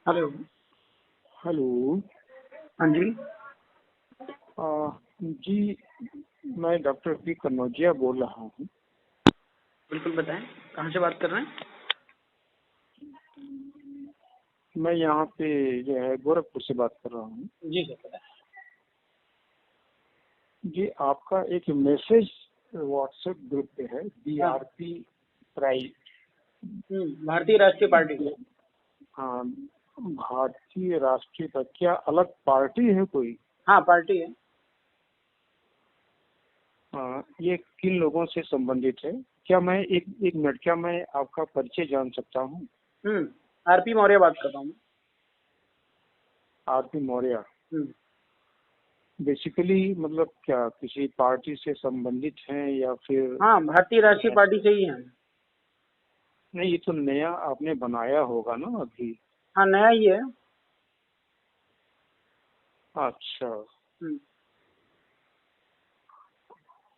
Hello. Hello. हाँ जी। जी, मैं doctor P Kannaujia बोल रहा हूँ। बिल्कुल बताएं, कहाँ से बात कर रहे हैं? मैं यहाँ पे जो है गोरखपुर से बात कर रहा हूँ। जी सर बताएं। जी, आपका एक मैसेज व्हाट्सएप ग्रुप पे है, हाँ। BRP prize. भारतीय राष्ट्रीय पार्टी। हाँ, भारतीय राष्ट्रीय का क्या अलग पार्टी है कोई? हाँ पार्टी है। ये किन लोगों से संबंधित है? क्या मैं एक एक मिनट, क्या मैं आपका परिचय जान सकता हूँ? आरपी मौर्य बात कर रहा हूँ। आरपी मौर्य। हम्म। बेसिकली मतलब क्या किसी पार्टी से संबंधित हैं या फिर? हाँ भारतीय राष्ट्रीय पार्टी से ही है। नहीं, ये तो नया आपने बनाया होगा ना अभी? हाँ नया ही है। अच्छा। हम्म।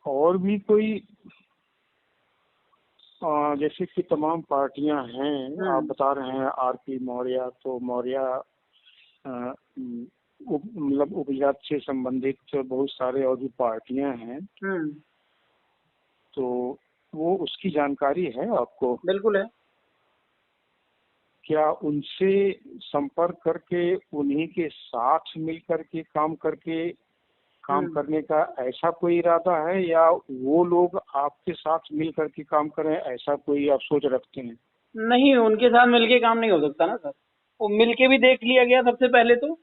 और भी कोई जैसे कि तमाम पार्टियां हैं, आप बता रहे हैं आरपी मौर्य, तो मौर्य मतलब उपजात से संबंधित बहुत सारे और भी पार्टियां हैं, तो वो उसकी जानकारी है आपको? बिल्कुल है। क्या उनसे संपर्क करके उन्हीं के साथ मिल करके काम करने का ऐसा कोई इरादा है, या वो लोग आपके साथ मिल करके काम करें, ऐसा कोई आप सोच रखते हैं? नहीं, उनके साथ मिलके काम नहीं हो सकता ना सर। वो मिलके भी देख लिया गया सबसे पहले तो।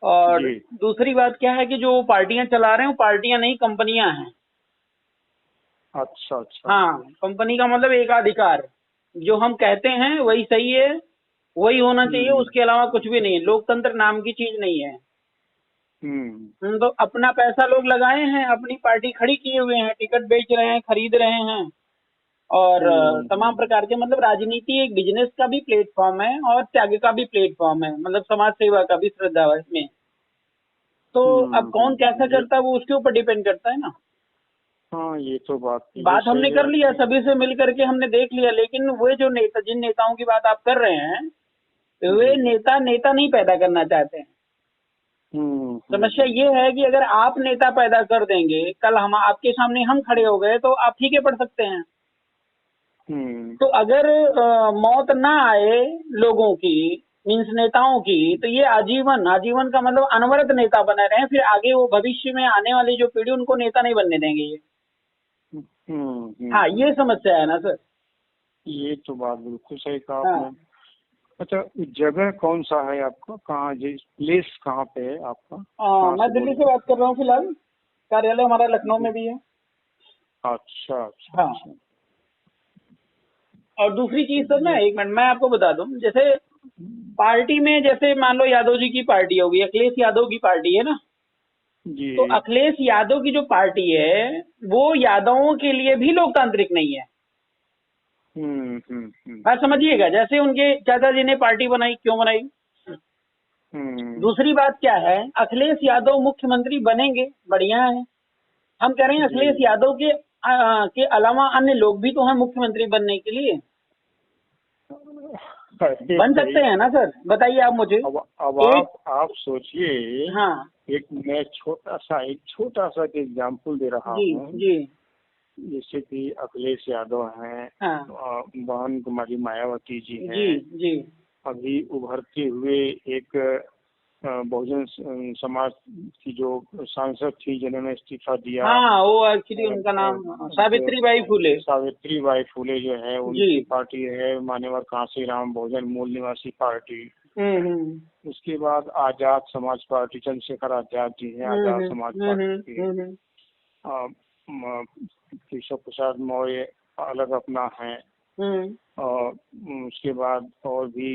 और जी। दूसरी बात क्या है कि जो पार्टियां चला रहे हैं वो पार्टियां नहीं, कंपनियां हैं। अच्छा अच्छा। हाँ, कंपनी का मतलब एकाधिकार। जो हम कहते हैं वही सही है, वही होना चाहिए, हम्म उसके अलावा कुछ भी नहीं है। लोकतंत्र नाम की चीज नहीं है। हम्म तो अपना पैसा लोग लगाए हैं, अपनी पार्टी खड़ी किए हुए हैं, टिकट बेच रहे हैं, खरीद रहे हैं। और तमाम हम्म प्रकार के, मतलब राजनीति एक बिजनेस का भी प्लेटफॉर्म है और त्याग का भी प्लेटफॉर्म है, मतलब समाज सेवा का भी, श्रद्धा में। तो अब कौन कैसा ये, करता है वो उसके ऊपर डिपेंड करता है ना। हाँ, ये तो ये बात हमने सही कर है लिया, कि सभी से मिल करके हमने देख लिया, लेकिन वे जो नेता, जिन नेताओं की बात आप कर रहे हैं, वे जी। नेता नेता नहीं पैदा करना चाहते हैं। समस्या ये है कि अगर आप नेता पैदा कर देंगे, कल हम आपके सामने हम खड़े हो गए तो आप फीके पड़ सकते हैं। हम्म तो अगर मौत ना आए लोगों की, मीन्स नेताओं की, तो ये आजीवन, आजीवन का मतलब अनवरत नेता बने रहे, फिर आगे वो भविष्य में आने वाली जो पीढ़ी, उनको नेता नहीं बनने देंगे ये। हाँ, ये समस्या है ना सर। ये तो बात बिल्कुल सही कहा आपने। हाँ। अच्छा, जगह कौन सा है आपका? कहाँ, जी प्लेस कहाँ पे है आपका? कहाँ मैं से बोल दिल्ली रहे से हैं? बात कर रहा हूँ फिलहाल। कार्यालय हमारा लखनऊ में भी है। अच्छा अच्छा हाँ। अच्छा। और दूसरी चीज सर ना, ये एक मिनट मैं आपको बता दूं, जैसे पार्टी में, जैसे मान लो यादव जी की पार्टी होगी, अखिलेश यादव की पार्टी है ना। तो जी। अखिलेश यादव की जो पार्टी है, वो यादवों के लिए भी लोकतांत्रिक नहीं है। बात समझिएगा, जैसे उनके चाचा जी ने पार्टी बनाई, क्यों बनाई? हम्म दूसरी बात क्या है, अखिलेश यादव मुख्यमंत्री बनेंगे, बढ़िया है। हम कह रहे हैं जी। अखिलेश यादव के अलावा अन्य लोग भी तो हैं मुख्यमंत्री बनने के लिए। अरे बन भाई, सकते हैं ना सर, बताइए आप मुझे। अब एक। आप सोचिए। हाँ। मैं एक छोटा सा एग्जाम्पल दे रहा जी। हूँ। जी। जैसे कि अखिलेश यादव हैं, हाँ। बहन कुमारी मायावती जी जी। हैं, जी। अभी उभरते हुए एक बहुजन समाज की जो सांसद थी जिन्होंने इस्तीफा दिया, हाँ, वो एक्चुअली उनका नाम जो सावित्री बाई फुले। सावित्री बाई फुले जो है, जी। उनकी पार्टी है मान्यवर कांशीराम बहुजन मूल निवासी पार्टी। उसके बाद आजाद समाज पार्टी, चंद्रशेखर आजाद जी हैं, आजाद समाज पार्टी के। अ, केशव प्रसाद मौर्य अलग अपना है। और उसके बाद और भी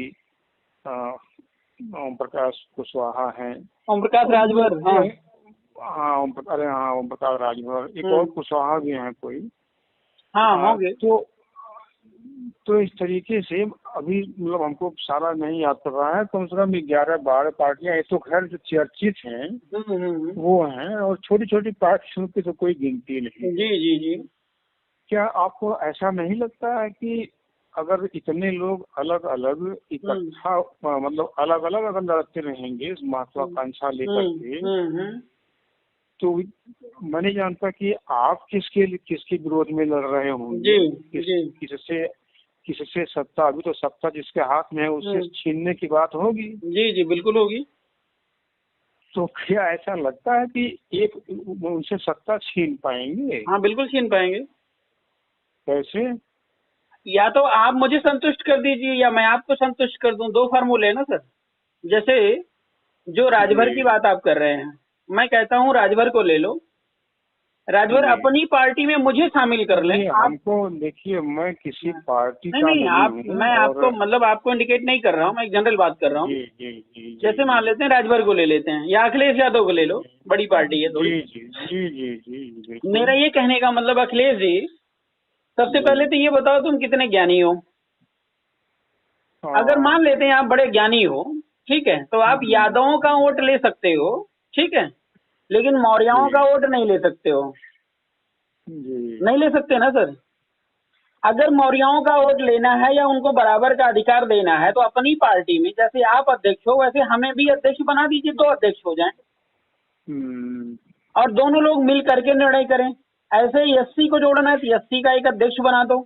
ओम प्रकाश कुशवाहा हैं। ओम प्रकाश और भी राजभर। हाँ। हाँ, अरे हाँ, ओम प्रकाश राजभर, एक और हम्म। कुशवाहा भी हैं कोई। हाँ होंगे। तो इस तरीके से अभी मतलब हमको सारा नहीं याद कर रहा है, कम से कम 11-12 पार्टियां, ये तो खैर जो चर्चित हैं वो हैं, और छोटी छोटी पार्टियों की तो कोई गिनती नहीं है। जी। जी। जी। क्या आपको ऐसा नहीं लगता है कि अगर इतने लोग अलग अलग इकट्ठा मतलब अलग अलग अगर लड़ते रहेंगे महत्वाकांक्षा लेकर के, तो मैं नहीं जानता कि आप किसके विरोध में लड़ रहे होंगे। किससे सत्ता, अभी तो सत्ता जिसके हाथ में है उससे छीनने की बात होगी। जी जी बिल्कुल होगी। तो क्या ऐसा लगता है कि एक उनसे सत्ता छीन पाएंगे? हाँ बिल्कुल छीन पाएंगे। कैसे? या तो आप मुझे संतुष्ट कर दीजिए या मैं आपको संतुष्ट कर दूं, दो फार्मूले है ना सर। जैसे जो राजभर की बात आप कर रहे हैं, मैं कहता हूँ राजभर को ले लो, राजभर अपनी पार्टी में मुझे शामिल कर लें। हमको देखिए, मैं किसी पार्टी का नहीं आप मैं आपको मतलब आपको इंडिकेट नहीं कर रहा हूँ, मैं एक जनरल बात कर रहा हूँ। जैसे मान लेते हैं राजभर को ले लेते हैं या अखिलेश यादव को ले लो, बड़ी पार्टी है थोड़ी। जी। मेरा ये कहने का मतलब अखिलेश जी, सबसे पहले तो ये बताओ तुम कितने ज्ञानी हो। अगर मान लेते हैं आप बड़े ज्ञानी हो, ठीक है, तो आप यादवों का वोट ले सकते हो, ठीक है, लेकिन मौर्यों का वोट नहीं ले सकते हो। नहीं ले सकते ना सर। अगर मौर्यों का वोट लेना है या उनको बराबर का अधिकार देना है तो अपनी पार्टी में जैसे आप अध्यक्ष हो वैसे हमें भी अध्यक्ष बना दीजिए, 2 अध्यक्ष हो जाएं और दोनों लोग मिल करके निर्णय करें। ऐसे ही एससी को जोड़ना है तो एससी का एक अध्यक्ष बना दो,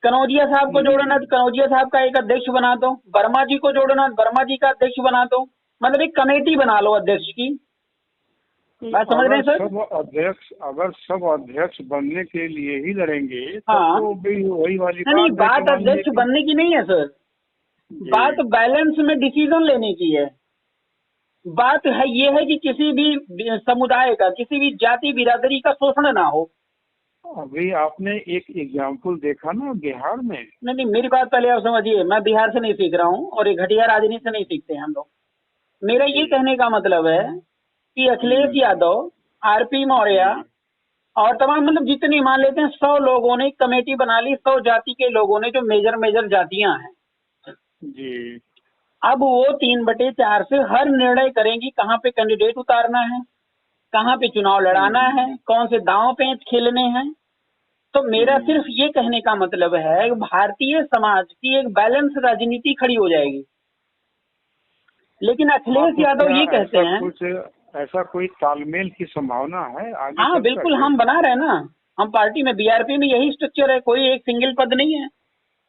कनौजिया साहब को जोड़ना है तो कनौजिया साहब का एक अध्यक्ष बना दो, वर्मा जी को जोड़ना है तो वर्मा जी का अध्यक्ष बना दो। मतलब एक कमेटी बना लो अध्यक्ष की। बात समझ रहे हैं सर? अगर सब अध्यक्ष बनने के लिए ही लड़ेंगे तो भी वही वाली नहीं, बात अध्यक्ष बनने की नहीं है सर, बात बैलेंस में डिसीजन लेने की है। बात है ये है कि किसी भी समुदाय का, किसी भी जाति बिरादरी का शोषण ना हो। अभी आपने एक एग्जाम्पल देखा ना बिहार में। नहीं, मेरी बात पहले आप समझिए, मैं बिहार से नहीं सीख रहा हूँ और ये घटिया राजनीति से नहीं सीखते हम लोग। मेरा ये कहने का मतलब है कि अखिलेश यादव, आरपी मौर्य और तमाम मतलब जितनी मान लेते हैं 100 लोगों ने कमेटी बना ली, 100 जाति के लोगों ने, जो मेजर जातियां हैं जी। अब वो 3/4 से हर निर्णय करेंगी कहाँ पे कैंडिडेट उतारना है, कहाँ पे चुनाव लड़ाना है, कौन से दांव पेंच खेलने हैं। तो मेरा सिर्फ ये कहने का मतलब है भारतीय समाज की एक बैलेंस राजनीति खड़ी हो जाएगी। लेकिन अखिलेश यादव ये कहते हैं, ऐसा कोई तालमेल की संभावना है आगे? हाँ बिल्कुल, हम बना रहे हैं ना, हम पार्टी में बीआरपी में यही स्ट्रक्चर है, कोई एक सिंगल पद नहीं है।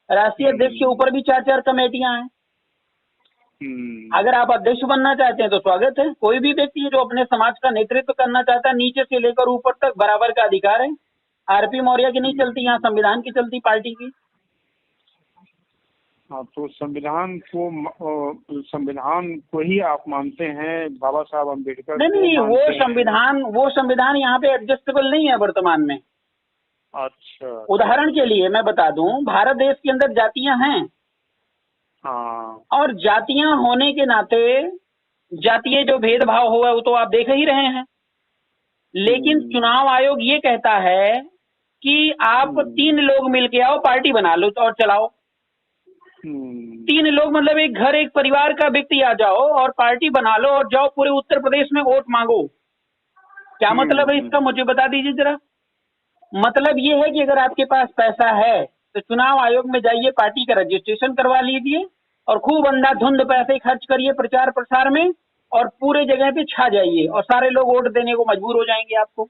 राष्ट्रीय अध्यक्ष के ऊपर भी 4 कमेटियां हैं। अगर आप अध्यक्ष बनना चाहते हैं तो स्वागत है। कोई भी व्यक्ति जो अपने समाज का नेतृत्व करना चाहता है, नीचे से लेकर ऊपर तक बराबर का अधिकार है। आरपी मौर्य की नहीं चलती, यहाँ संविधान की चलती पार्टी की। हाँ, तो संविधान को ही आप मानते हैं बाबा साहब अम्बेडकर? नहीं, वो संविधान यहाँ पे एडजस्टेबल नहीं है वर्तमान में। अच्छा। उदाहरण के लिए मैं बता दूं, भारत देश के अंदर जातियां हैं। हाँ। और जातियां होने के नाते जातीय जो भेदभाव हुआ वो तो आप देख ही रहे हैं। लेकिन चुनाव आयोग ये कहता है कि आप 3 लोग मिलके आओ, पार्टी बना लो और चलाओ। 3 लोग मतलब एक घर, एक परिवार का व्यक्ति आ जाओ और पार्टी बना लो और जाओ पूरे उत्तर प्रदेश में वोट मांगो। क्या मतलब है इसका, मुझे बता दीजिए जरा। मतलब ये है कि अगर आपके पास पैसा है तो चुनाव आयोग में जाइए, पार्टी का रजिस्ट्रेशन करवा लीजिए और खूब अंधाधुंध पैसे खर्च करिए प्रचार प्रसार में और पूरे जगह पे छा जाइए और सारे लोग वोट देने को मजबूर हो जाएंगे आपको।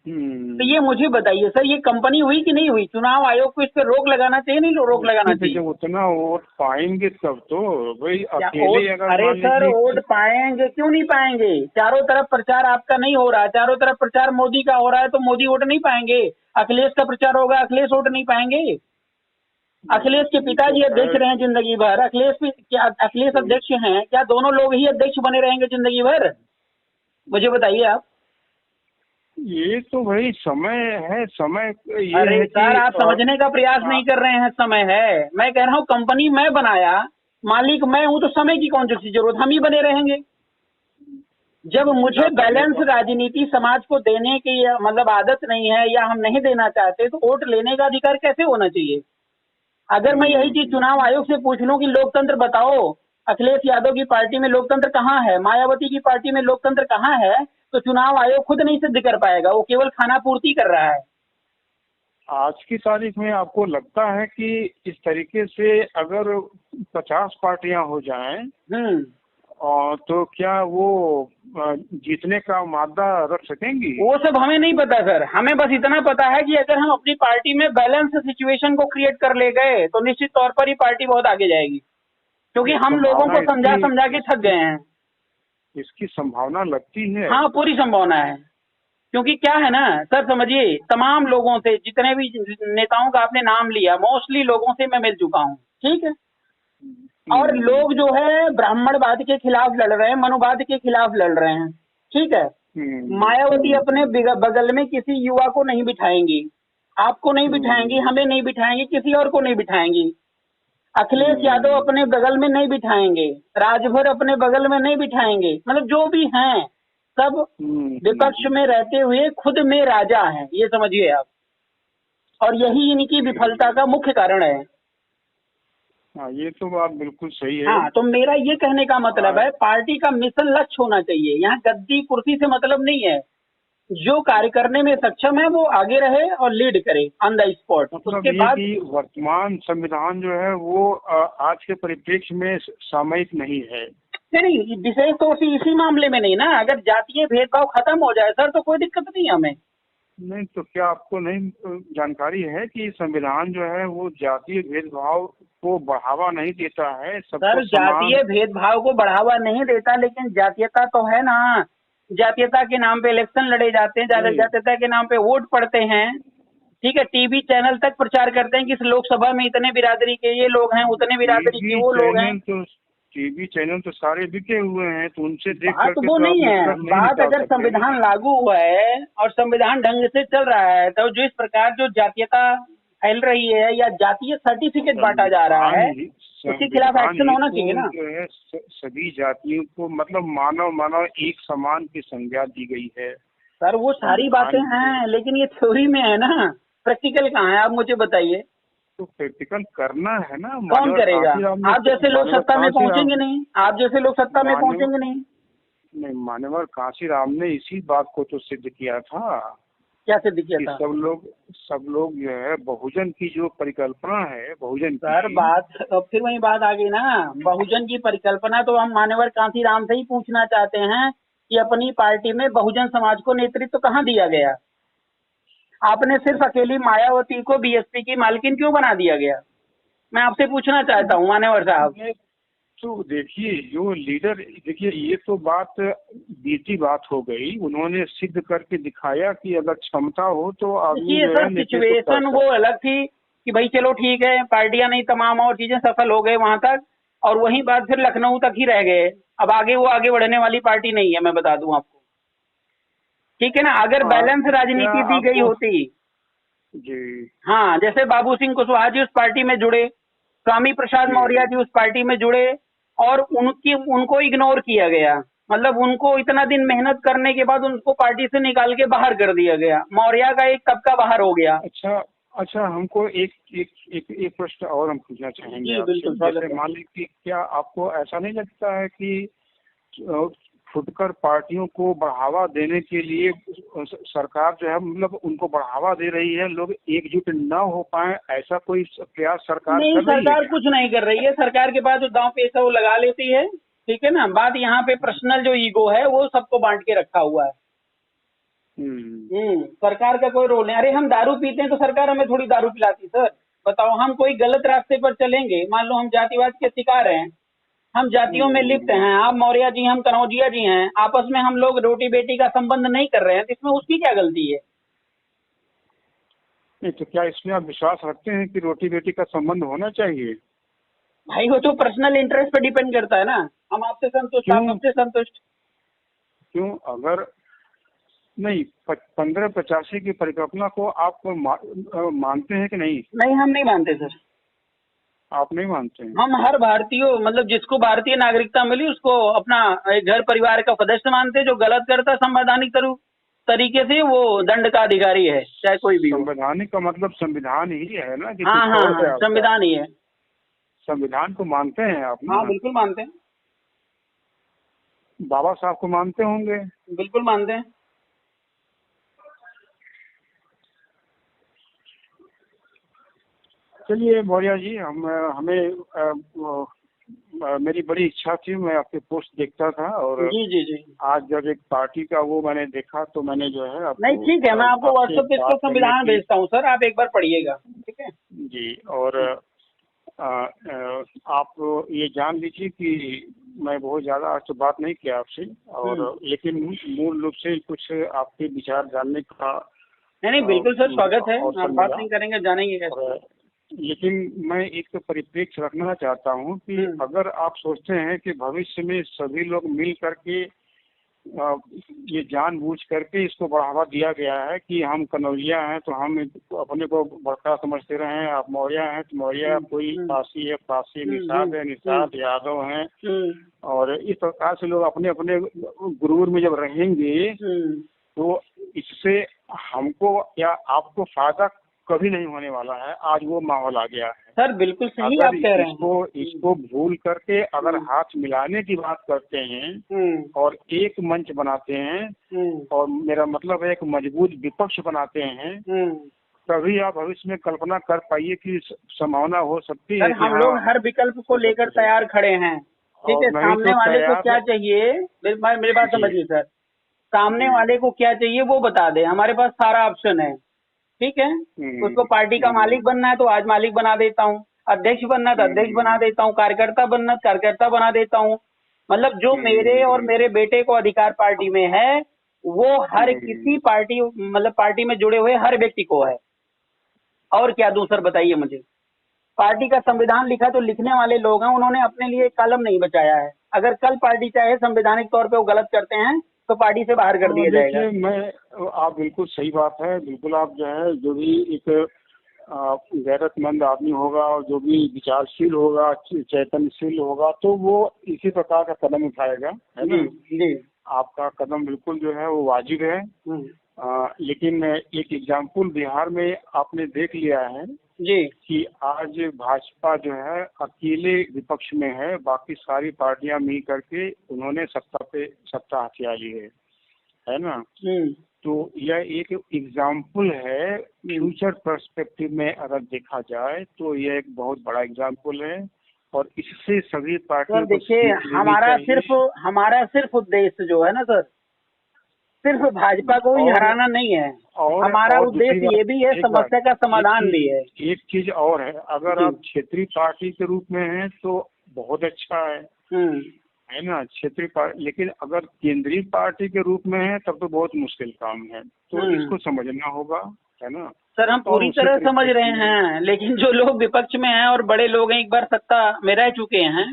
तो ये मुझे बताइए सर, ये कंपनी हुई कि नहीं हुई? चुनाव आयोग को इस पर रोक लगाना चाहिए, नहीं रोक लगाना चाहिए? जब उतना वोट पाएंगे तब तो भाई अकेले अरे सर वोट पाएंगे क्यों नहीं पाएंगे? चारों तरफ प्रचार आपका नहीं हो रहा है, चारों तरफ प्रचार मोदी का हो रहा है तो मोदी वोट नहीं पाएंगे। अखिलेश का प्रचार होगा, अखिलेश वोट नहीं पाएंगे। अखिलेश के पिताजी अध्यक्ष रहे जिंदगी भर, अखिलेश अध्यक्ष हैं, क्या दोनों लोग ही अध्यक्ष बने रहेंगे जिंदगी भर? मुझे बताइए आप। ये तो भाई समय है, समय ये अरे सर आप समझने का प्रयास नहीं कर रहे हैं। समय है, मैं कह रहा हूँ कंपनी मैं बनाया, मालिक मैं हूँ, तो समय की कौन सी जरूरत, हम ही बने रहेंगे। जब मुझे बैलेंस राजनीति समाज को देने की मतलब आदत नहीं है या हम नहीं देना चाहते तो वोट लेने का अधिकार कैसे होना चाहिए? अगर मैं यही चीज चुनाव आयोग से पूछ लूं कि लोकतंत्र बताओ, अखिलेश यादव की पार्टी में लोकतंत्र कहाँ है, मायावती की पार्टी में लोकतंत्र कहाँ है, तो चुनाव आयोग खुद नहीं सिद्ध कर पाएगा, वो केवल खाना पूर्ति कर रहा है। आज की तारीख में आपको लगता है कि इस तरीके से अगर 50 पार्टियां हो जाएं और तो क्या वो जीतने का मादा रख सकेंगी? वो सब हमें नहीं पता सर, हमें बस इतना पता है कि अगर हम अपनी पार्टी में बैलेंस सिचुएशन को क्रिएट कर ले गए तो निश्चित तौर पर ही पार्टी बहुत आगे जाएगी, क्योंकि हम लोगों को समझा समझा के थक गए हैं। इसकी संभावना लगती है? हाँ, पूरी संभावना है, क्योंकि क्या है ना सर, समझिए तमाम लोगों से, जितने भी नेताओं का आपने नाम लिया, मोस्टली लोगों से मैं मिल चुका हूँ, ठीक है। और लोग जो है ब्राह्मणवाद के खिलाफ लड़ रहे हैं, मनुवाद के खिलाफ लड़ रहे हैं, ठीक है। मायावती अपने बगल में किसी युवा को नहीं बिठाएंगी, आपको नहीं बिठाएंगी, हमें नहीं बिठाएंगी, किसी और को नहीं बिठाएंगी। अखिलेश यादव अपने बगल में नहीं बिठाएंगे, राजभर अपने बगल में नहीं बिठाएंगे, मतलब जो भी हैं सब विपक्ष में रहते हुए खुद में राजा हैं, ये समझिए आप। और यही इनकी विफलता का मुख्य कारण है। हाँ, ये तो बात बिल्कुल सही है। हाँ, तो मेरा ये कहने का मतलब है, पार्टी का मिशन लक्ष्य होना चाहिए, यहाँ गद्दी कुर्सी से मतलब नहीं है। जो कार्य करने में सक्षम है वो आगे रहे और लीड करे ऑन द स्पॉट। मतलब उसके बाद वर्तमान संविधान जो है वो आज के परिप्रेक्ष्य में सामयिक नहीं है। नहीं, विशेष तौर से इसी मामले में नहीं ना। अगर जातीय भेदभाव खत्म हो जाए सर तो कोई दिक्कत नहीं हमें। नहीं तो क्या आपको नहीं जानकारी है कि संविधान जो है वो जातीय भेदभाव को बढ़ावा नहीं देता है? सर, जातीय भेदभाव को बढ़ावा नहीं देता, लेकिन जातीयता तो है ना। जातीयता के नाम पे इलेक्शन लड़े जाते हैं, जातीयता के नाम पे वोट पड़ते हैं, ठीक है। टीवी चैनल तक प्रचार करते हैं कि इस लोकसभा में इतने बिरादरी के ये लोग हैं, उतने बिरादरी के वो लोग हैं। तो टीवी चैनल तो सारे बिके हुए हैं, तो उनसे देख बात वो नहीं है। बात अगर संविधान लागू हुआ है और संविधान ढंग से चल रहा है, तो जो इस प्रकार जो जातीयता फैल रही है या जातीय सर्टिफिकेट बांटा जा रहा है, उसके खिलाफ एक्शन होना चाहिए ना। जो है सभी जातियों को मतलब मानव एक समान की संज्ञा दी गई है। सर, वो सारी बातें हैं, लेकिन ये थ्योरी में है ना, प्रैक्टिकल कहाँ है, आप मुझे बताइए। तो प्रैक्टिकल करना है ना। कौन करेगा? आप जैसे लोग सत्ता में पहुंचेंगे नहीं, आप जैसे लोग सत्ता में पहुंचेंगे नहीं। नहीं, मान्यवर कांशीराम ने इसी बात को तो सिद्ध किया था। क्या सिद्ध किया था? सब लोग जो है बहुजन की जो परिकल्पना है, बहुजन सर बात फिर वही बात आ गई ना। बहुजन की परिकल्पना तो हम मान्यवर कांशीराम से ही पूछना चाहते हैं कि अपनी पार्टी में बहुजन समाज को नेतृत्व कहाँ दिया गया? आपने सिर्फ अकेली मायावती को बीएसपी की मालकिन क्यों बना दिया गया? मैं आपसे पूछना चाहता हूँ मान्यवर साहब। तो देखिए जो लीडर, देखिए ये तो बात बीती बात हो गई, उन्होंने सिद्ध करके दिखाया कि अगर क्षमता हो तो आदमी जो है सिचुएशन वो अलग थी कि भाई चलो ठीक है, पार्टियां नहीं, तमाम और चीजें सफल हो गए वहां तक, और वहीं बात फिर लखनऊ तक ही रह गए। अब आगे वो आगे बढ़ने वाली पार्टी नहीं है, मैं बता दूं आपको, ठीक है ना। अगर बैलेंस राजनीति दी गई होती जी, हाँ, जैसे बाबू सिंह कुशवाहा जी उस पार्टी में जुड़े, स्वामी प्रसाद मौर्य जी उस पार्टी में जुड़े, और उनको इग्नोर किया गया, मतलब उनको इतना दिन मेहनत करने के बाद उनको पार्टी से निकाल के बाहर कर दिया गया। मौर्य का एक तबका बाहर हो गया। अच्छा हमको एक प्रश्न और हम पूछना चाहेंगे आपसे। जैसे मान लीजिए, क्या आपको ऐसा नहीं लगता है कि फुटकर पार्टियों को बढ़ावा देने के लिए सरकार जो है मतलब उनको बढ़ावा दे रही है, लोग एकजुट न हो पाए, ऐसा कोई प्रयास सरकार नहीं? सरकार कुछ नहीं कर रही है। सरकार के पास जो दांव पैसा वो लगा लेती है, ठीक है ना। बात यहाँ पे पर्सनल जो ईगो है वो सबको बांट के रखा हुआ है। सरकार का कोई रोल नहीं। अरे हम दारू पीते हैं तो सरकार हमें थोड़ी दारू पिलाती सर, बताओ। हम कोई गलत रास्ते पर चलेंगे, मान लो हम जातिवाद के शिकार हैं, हम जातियों में लिप्त हैं, आप मौर्य जी, हम कनौजिया जी हैं, आपस में हम लोग रोटी बेटी का संबंध नहीं कर रहे हैं, तो इसमें उसकी क्या गलती है? नहीं तो क्या इसमें आप विश्वास रखते हैं कि रोटी बेटी का संबंध होना चाहिए? भाई वो तो पर्सनल इंटरेस्ट पे डिपेंड करता है ना। हम आपसे संतुष्ट, आप हमसे संतुष्ट। क्यों? अगर नहीं 1585 की परिकल्पना को आप मानते हैं कि नहीं? नहीं, हम नहीं मानते सर। आप नहीं मानते हैं? हम हर भारतीय, मतलब जिसको भारतीय नागरिकता मिली उसको अपना घर परिवार का सदस्य मानते। जो गलत करता संवैधानिक तरीके से वो दंड का अधिकारी है, चाहे कोई भी हो। संवैधानिक का मतलब संविधान ही है ना? हाँ, संविधान ही है। संविधान को मानते हैं आप ना? हाँ, बिल्कुल मानते हैं। बाबा साहब को मानते होंगे? बिल्कुल मानते हैं। चलिए मौर्य जी, मेरी बड़ी इच्छा थी, मैं आपके पोस्ट देखता था और जी जी जी। आज जब एक पार्टी का वो मैंने देखा तो मैंने जो है आपको, नहीं ठीक है, मैं आपको व्हाट्सएप पे इसको संविधान भेजता हूँ सर, आप एक बार पढ़िएगा, ठीक है जी। और आप ये जान लीजिए कि मैं बहुत ज्यादा आज तो बात नहीं किया आपसे, और लेकिन मूल रूप से कुछ आपके विचार जानने का नहीं बिल्कुल सर, स्वागत है, आप बात नहीं मिला। करेंगे जानेंगे कैसे। लेकिन मैं एक तो परिप्रेक्ष्य रखना चाहता हूँ कि अगर आप सोचते हैं कि भविष्य में सभी लोग मिल करके ये जानबूझ करके इसको बढ़ावा दिया गया है कि हम कनौजिया हैं तो हम अपने को बड़का समझते रहे हैं, आप मौर्य हैं तो मौर्य, कोई पासी है पासी, निषाद है निषाद, यादव हैं, और इस प्रकार से लोग अपने अपने गुरूर में जब रहेंगे तो इससे हमको या आपको फायदा कभी नहीं होने वाला है। आज वो माहौल आ गया है सर, बिल्कुल सही आप कह रहे हैं। इसको भूल करके अगर हाथ मिलाने की बात करते हैं और एक मंच बनाते हैं और मेरा मतलब है एक मजबूत विपक्ष बनाते हैं, तभी आप भविष्य में कल्पना कर पाइए कि संभावना हो सकती है। हम लोग हर विकल्प को लेकर तैयार खड़े हैं, ठीक है। सामने वाले को क्या चाहिए, मेरी बात समझिए सर, सामने वाले को क्या चाहिए वो बता दे, हमारे पास सारा ऑप्शन है, ठीक है। उसको पार्टी का मालिक बनना है तो आज मालिक बना देता हूँ, अध्यक्ष बनना है तो अध्यक्ष बना देता हूँ, कार्यकर्ता बनना है कार्यकर्ता बना देता हूँ। मतलब जो मेरे और मेरे बेटे को अधिकार पार्टी में है वो हर किसी पार्टी, मतलब पार्टी में जुड़े हुए हर व्यक्ति को है। और क्या दूं सर, बताइए मुझे। पार्टी का संविधान लिखा तो लिखने वाले लोग हैं, उन्होंने अपने लिए कलम नहीं बचाया है। अगर कल पार्टी चाहे संवैधानिक तौर पे वो गलत करते हैं तो पार्टी से बाहर कर दिया जाएगा। आप बिल्कुल सही बात है, बिल्कुल। आप जो है जो भी एक गैरतमंद आदमी होगा और जो भी विचारशील होगा, चैतन्यशील होगा, तो वो इसी प्रकार का कदम उठाएगा, है ना। जी। आपका कदम बिल्कुल जो है वो वाजिब है। लेकिन एक एग्जाम्पल बिहार में आपने देख लिया है जी कि आज भाजपा जो है अकेले विपक्ष में है, बाकी सारी पार्टियां मिल करके उन्होंने सत्ता हथिया ली है ना। तो यह एक एग्जाम्पल है, फ्यूचर पर्सपेक्टिव में अगर देखा जाए तो यह एक बहुत बड़ा एग्जाम्पल है, और इससे सभी पार्टियों को देखिए हमारा सिर्फ उद्देश्य जो है ना सर, सिर्फ भाजपा को ही हराना नहीं है, हमारा उद्देश्य ये भी है, समस्या का समाधान भी है। एक चीज और है, अगर आप क्षेत्रीय पार्टी के रूप में हैं तो बहुत अच्छा है ना, क्षेत्रीय पार्टी। लेकिन अगर केंद्रीय पार्टी के रूप में है तब तो बहुत मुश्किल काम है, तो इसको समझना होगा, है ना सर। हम पूरी तरह समझ रहे हैं, लेकिन जो लोग विपक्ष में हैं और बड़े लोग हैं, एक बार सत्ता में रह चुके हैं,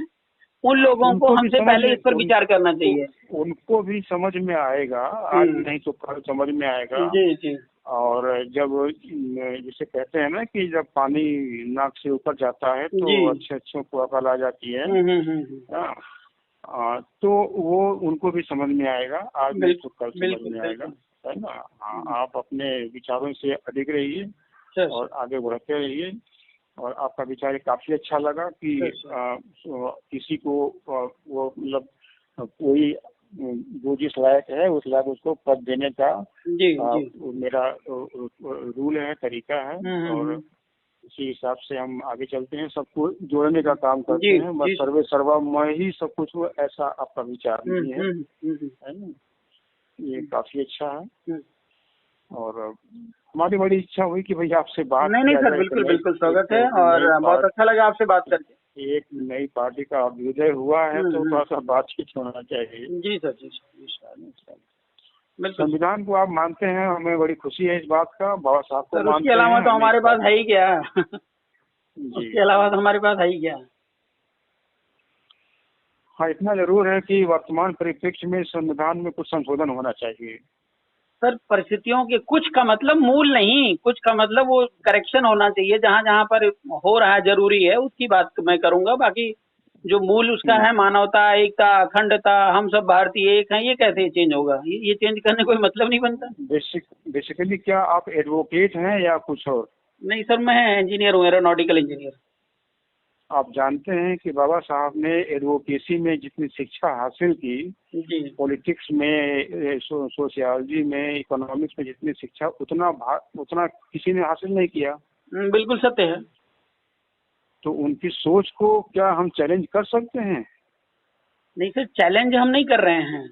उन लोगों को हमसे पहले इस पर विचार करना चाहिए। उनको भी समझ में आएगा, आज नहीं तो कल समझ में आएगा। जी जी। और जब जिसे कहते हैं ना कि जब पानी नाक से ऊपर जाता है तो अच्छे को अकल आ जाती है। तो वो उनको भी समझ में आएगा, आज नहीं तो कल समझ में आएगा, है ना। हाँ, आप अपने विचारों से अडिग रहिए और आगे बढ़ते रहिए। और आपका विचार काफी अच्छा लगा कि किसी को वो मतलब कोई जो जिस लायक है उस लायक उसको पद देने का मेरा रूल है, तरीका है, और इसी हिसाब से हम आगे चलते हैं, सबको जोड़ने का काम करते हैं। बस सर्वे सर्वा मैं ही सब कुछ हो, ऐसा आपका विचार नहीं है ना। ये काफी अच्छा है, और हमारी बड़ी इच्छा हुई कि भाई आपसे बात नहीं सर, बिल्कुल बिल्कुल स्वागत है, और बहुत अच्छा लगा आपसे बात करके। एक नई पार्टी का अभ्युदय हुआ है तो थोड़ा सा बातचीत होना चाहिए। जी सर, जी सर। संविधान को आप मानते हैं, हमें बड़ी खुशी है इस बात का। बाबा साहब को मानते हैं, उसके अलावा तो हमारे पास है ही क्या। उसके अलावा तो हमारे पास है ही क्या। हाँ, इतना जरूर है कि वर्तमान परिप्रेक्ष्य में संविधान में कुछ संशोधन होना चाहिए। सर, परिस्थितियों के कुछ का मतलब मूल नहीं, कुछ का मतलब वो करेक्शन होना चाहिए, जहाँ जहाँ पर हो रहा है जरूरी है उसकी बात मैं करूंगा। बाकी जो मूल उसका है, मानवता, एकता, अखंडता, हम सब भारतीय एक हैं, ये कैसे चेंज होगा। ये चेंज करने कोई मतलब नहीं बनता। बेसिकली क्या आप एडवोकेट हैं या कुछ और? नहीं सर, मैं इंजीनियर हूँ, एरोनॉटिकल इंजीनियर। आप जानते हैं कि बाबा साहब ने एडवोकेसी में जितनी शिक्षा हासिल की, पॉलिटिक्स में, सोशियोलॉजी में, इकोनॉमिक्स में जितनी शिक्षा, उतना किसी ने हासिल नहीं किया। बिल्कुल सत्य है। तो उनकी सोच को क्या हम चैलेंज कर सकते हैं? नहीं सर, चैलेंज हम नहीं कर रहे हैं,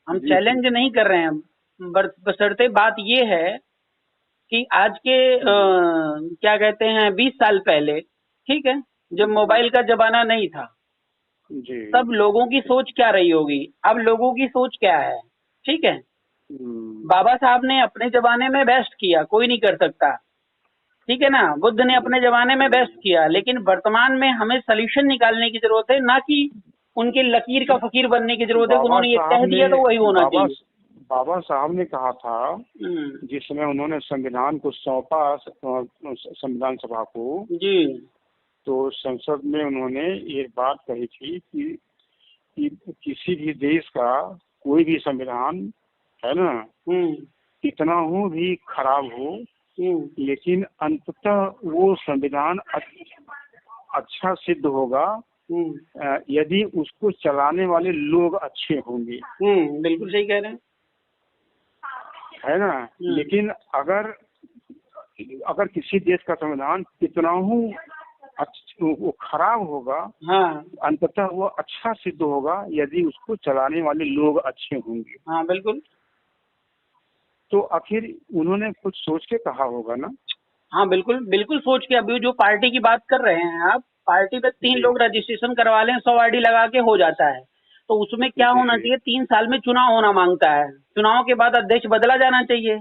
हम चैलेंज नहीं कर रहे हैं। बशर्ते बात ये है कि आज के क्या कहते हैं 20 साल पहले, ठीक है, जब मोबाइल का जमाना नहीं था जी, तब लोगों की सोच क्या रही होगी, अब लोगों की सोच क्या है, ठीक है। बाबा साहब ने अपने जमाने में बेस्ट किया, कोई नहीं कर सकता, ठीक है ना। बुद्ध ने अपने जमाने में बेस्ट किया, लेकिन वर्तमान में हमें सॉल्यूशन निकालने की जरूरत है, ना कि उनके लकीर का फकीर बनने की जरूरत है। उन्होंने ये कह दिया तो वही होना चाहिए। बाबा साहब ने कहा था जिसमें उन्होंने संविधान को सौंपा संविधान सभा को जी, तो संसद में उन्होंने ये बात कही थी कि किसी भी देश का कोई भी संविधान है ना, कितना हो भी खराब हो, लेकिन अंततः वो संविधान अच्छा सिद्ध होगा यदि उसको चलाने वाले लोग अच्छे होंगे। बिल्कुल सही कह रहे हैं, है ना। लेकिन अगर किसी देश का संविधान कितना हो वो खराब होगा, हाँ, अंततः वो अच्छा सिद्ध होगा यदि उसको चलाने वाले लोग अच्छे होंगे। हाँ बिल्कुल। तो आखिर उन्होंने कुछ सोच के कहा होगा ना। हाँ बिल्कुल, बिल्कुल सोच के। अभी जो पार्टी की बात कर रहे हैं आप, पार्टी पे 3 लोग रजिस्ट्रेशन करवा लें, 100 आईडी लगा के हो जाता है। तो उसमें क्या होना चाहिए, 3 साल में चुनाव होना मांगता है, चुनाव के बाद अध्यक्ष बदला जाना चाहिए।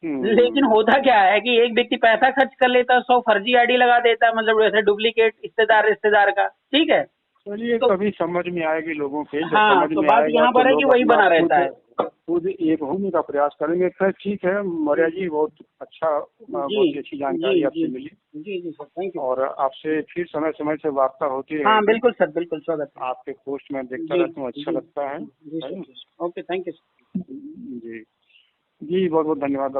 लेकिन होता क्या है कि एक व्यक्ति पैसा खर्च कर लेता है, 100 फर्जी आईडी लगा देता है, मतलब जैसे डुप्लीकेट रिश्तेदार का, ठीक है। चलिए तो कभी समझ में आएगी लोगों के, जब हाँ, समझ तो में बात आएगा यहाँ तो पर है कि लोग वही बना रहता है। खुद एक होने का प्रयास करेंगे। खैर ठीक है मौर्य जी, बहुत अच्छा, बहुत अच्छी जानकारी आपसे मिली। जी सर, थैंक यू। और आपसे फिर समय समय से वार्ता होती रहेगी। हाँ बिल्कुल सर, बिल्कुल स्वागत है। आपके पोस्ट में देखता रहता हूँ, अच्छा लगता है। Okay, thank you. जी जी, बहुत बहुत धन्यवाद।